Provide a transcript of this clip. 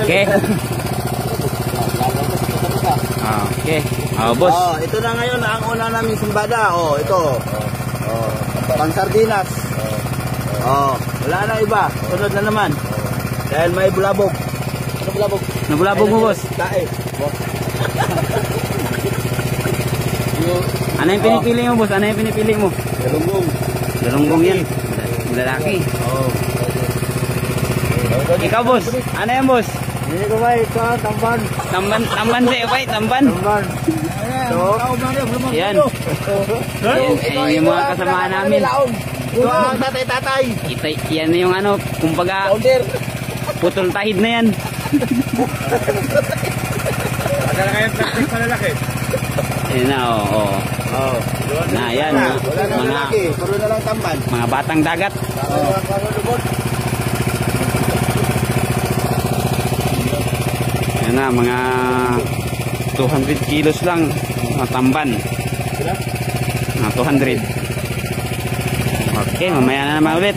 Okay. Okay. Oh, boss. Oh, ito na ngayon ang una naming simbada. Oh, ito. Oh, pang sardinas. Oh, wala na iba. Sunod na naman. Dahil may bulabog. Ano bulabog? Nabulabog mo, boss. Tae. Ano yung pinipili mo, boss? Ano yung pinipili mo? Galunggong. Galunggong yan. Lalaki. Oh. Ikaw, boss. Ano yan, boss? Hindi ko ba ito, tamban. Tamban sa'yo, bay. Tamban. Tamban. So, yan. Yan yung mga kasamaan namin. Ito ang tatay-tatay. Yan yung ano, kumbaga, putol tahid na yan. Wala na kayong plastic malalaki. Yan na, oo. Na, yan. Wala na lalaki. Puro na lang tamban. Mga batang dagat. Yan na, mga 200 kilos lang. Mga tamban. Mga 200. Okay, mamaya na naman ulit.